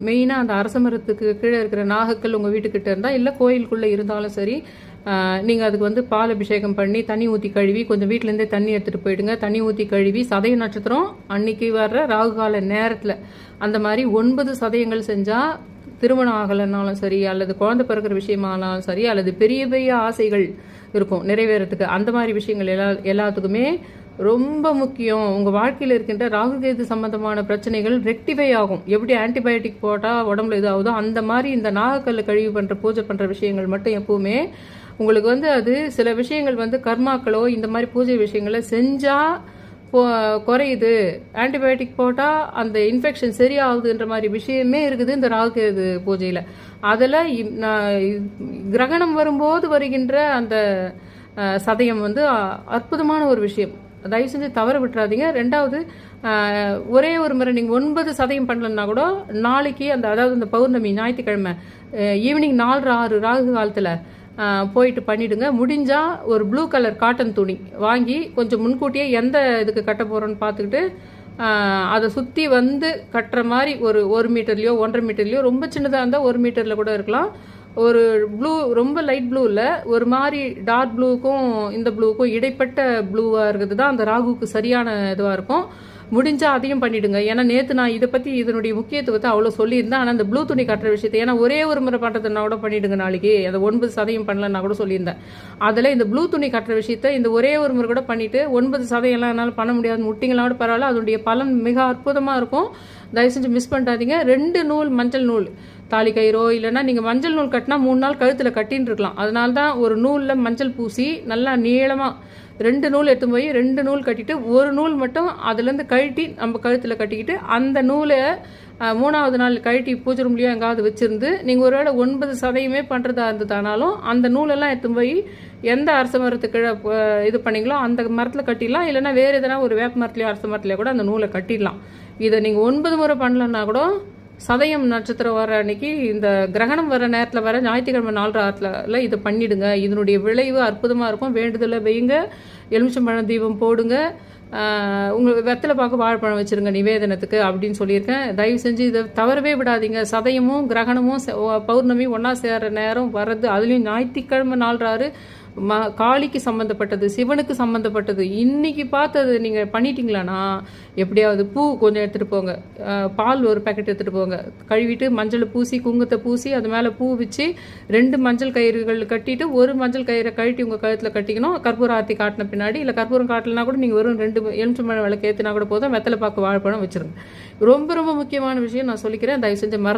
மெயினாக அந்த அரச மரத்துக்கு கீழே இருக்கிற நாகக்கல் உங்கள் வீட்டுக்கிட்ட இருந்தால், இல்லை கோயிலுக்குள்ளே இருந்தாலும் சரி, நீங்கள் அதுக்கு வந்து பால் அபிஷேகம் பண்ணி தண்ணி ஊற்றி கழுவி, கொஞ்சம் வீட்டிலேருந்தே தண்ணி எடுத்துகிட்டு போயிடுங்க. தண்ணி ஊற்றி கழுவி சதய நட்சத்திரம் அன்னைக்கு வர்ற ராகுகால நேரத்தில் அந்த மாதிரி 9 சதயங்கள் செஞ்சால் திருமணம் ஆகலைன்னாலும் சரி, அல்லது குழந்தை பிறக்கிற விஷயமானாலும் சரி, அல்லது பெரிய பெரிய ஆசைகள் இருக்கும் நிறைவேறத்துக்கு, அந்த மாதிரி விஷயங்கள் எல்லாத்துக்குமே ரொம்ப முக்கியம். உங்கள் வாழ்க்கையில் இருக்கின்ற ராகுகேது சம்பந்தமான பிரச்சனைகள் ரெக்டிஃபை ஆகும். எப்படி ஆன்டிபயோட்டிக் போட்டால் உடம்புல இது ஆகுதோ அந்த மாதிரி இந்த நாகக்கல்லை கழிவு பண்ணுற பூஜை பண்ணுற விஷயங்கள் மட்டும் எப்பவுமே உங்களுக்கு வந்து அது சில விஷயங்கள் வந்து கர்மாக்களோ இந்த மாதிரி பூஜை விஷயங்களை செஞ்சால் குறையுது, ஆன்டிபயோட்டிக் போட்டால் அந்த இன்ஃபெக்ஷன் சரியாகுதுன்ற மாதிரி விஷயமே இருக்குது இந்த ராகுகேது பூஜையில். அதில் கிரகணம் வரும்போது வருகின்ற அந்த சதயம் வந்து அற்புதமான ஒரு விஷயம். தயவு செஞ்சு தவற விட்டுறாதீங்க. ரெண்டாவது, ஒரே ஒரு முறை நீங்கள் 9 சதயம் பண்ணலன்னா கூட நாளைக்கு அதாவது இந்த பௌர்ணமி ஞாயிற்றுக்கிழமை ஈவினிங் 4-6 ராகு காலத்தில் போயிட்டு பண்ணிவிடுங்க. முடிஞ்சால் ஒரு ப்ளூ கலர் காட்டன் துணி வாங்கி கொஞ்சம் முன்கூட்டியே எந்த இதுக்கு கட்ட போகிறோன்னு பார்த்துக்கிட்டு அதை சுற்றி வந்து கட்டுற மாதிரி ஒரு மீட்டர்லையோ 1.5 மீட்டர்லையோ, ரொம்ப சின்னதாக இருந்தால் 1 மீட்டரில் கூட இருக்கலாம். ஒரு ப்ளூ, ரொம்ப லைட் ப்ளூ இல்லை, ஒரு மாதிரி டார்க் ப்ளூக்கும் இந்த ப்ளூக்கும் இடைப்பட்ட ப்ளூவாக இருக்கிறது தான் அந்த ராகுக்கு சரியான இதுவாக இருக்கும். முடிஞ்சால் அதையும் பண்ணிவிடுங்க. ஏன்னா நேற்று நான் இதை பற்றி இதனுடைய முக்கியத்துவத்தை அவ்வளோ சொல்லியிருந்தேன். ஆனால் அந்த ப்ளூ துணி கட்டுற விஷயத்தை, ஏன்னா ஒரே ஒரு முறை பண்ணுறதுனா கூட பண்ணிவிடுங்க, நாளைக்கு அதை 9 சதயம் பண்ணலன்னா கூட சொல்லியிருந்தேன். அதில் இந்த ப்ளூ துணி கட்டுற விஷயத்த இந்த ஒரே ஒரு முறை கூட பண்ணிவிட்டு 9 சதயம்லாம் என்னால் பண்ண முடியாது, முட்டிங்களாவோட பரவாயில்ல, அதனுடைய பலன் மிக அற்புதமாக இருக்கும். தயவு செஞ்சு மிஸ் பண்ணிட்டாதீங்க. 2 நூல் மஞ்சள் நூல் தாலி கயிறோ இல்லைன்னா நீங்கள் மஞ்சள் நூல் கட்டினா 3 நாள் கழுத்தில் கட்டின்னு இருக்கலாம். அதனால தான் ஒரு நூலில் மஞ்சள் பூசி நல்லா நீளமாக 2 நூல் எடுத்து போய் 2 நூல் கட்டிட்டு ஒரு நூல் மட்டும் அதுலேருந்து கழட்டி நம்ம கழுத்தில் கட்டிக்கிட்டு அந்த நூலை 3ஆவது நாள் கழட்டி பூஜை ரூம்லையோ எங்காவது வச்சுருந்து நீங்கள் ஒருவேளை 9 சதயமே பண்ணுறதா இருந்ததானாலும் அந்த நூலெல்லாம் எடுத்து போய் எந்த அரச மரத்துக்கு இது பண்ணிங்களோ அந்த மரத்தில் கட்டிடலாம். இல்லைன்னா வேறு எதனா ஒரு வேப்ப மரத்துலையோ அரச மரத்துலையோ கூட அந்த நூலை கட்டிடலாம். இதை நீங்கள் 9 முறை பண்ணலன்னா கூட சதயம் நட்சத்திரம் வர அன்னைக்கு இந்த கிரகணம் வர நேரத்தில் வர ஞாயிற்றுக்கிழமை 4-6 இதை பண்ணிடுங்க. இதனுடைய விளைவு அற்புதமாக இருக்கும். வேண்டுதலை வைங்க, எலுமிச்சம்பழம் தீபம் போடுங்க, உங்களுக்கு வெத்தலை பார்க்க வாழைப்பழம் வச்சுருங்க நிவேதனத்துக்கு அப்படின்னு சொல்லியிருக்கேன். தயவு செஞ்சு இதை தவறவே விடாதீங்க. சதயமும் கிரகணமும் பௌர்ணமி ஒன்றா சேர்கிற நேரம் வர்றது, அதுலேயும் ஞாயிற்றுக்கிழமை 4-6 காளிக்கு சம்மந்தப்பட்டது, சிவனுக்கு சம்மந்தப்பட்டது. இன்னைக்கு பார்த்தது நீங்கள் பண்ணிட்டீங்களான்னா எப்படியாவது பூ கொஞ்சம் எடுத்துகிட்டு போங்க, பால் ஒரு பேக்கெட் எடுத்துகிட்டு போங்க, கழுவிட்டு மஞ்சள் பூசி குங்குமத்தை பூசி அது மேலே பூ வச்சு 2 மஞ்சள் கயிறுகள் கட்டிட்டு ஒரு மஞ்சள் கயிறை கழட்டி உங்கள் கழுத்தில் கட்டிக்கணும். கற்பூர ஆர்த்தி காட்டின பின்னாடி, இல்லை கற்பூரம் காட்டலைன்னா கூட நீங்கள் வெறும் 2 எலுமிச்சம்பழம் விளக்கு ஏற்றினா கூட போதும், வெத்தலை பாக்கு வாழைப்பழம் வச்சுருங்க. ரொம்ப ரொம்ப முக்கியமான விஷயம் நான் சொல்லிக்கிறேன். தயவு செஞ்சு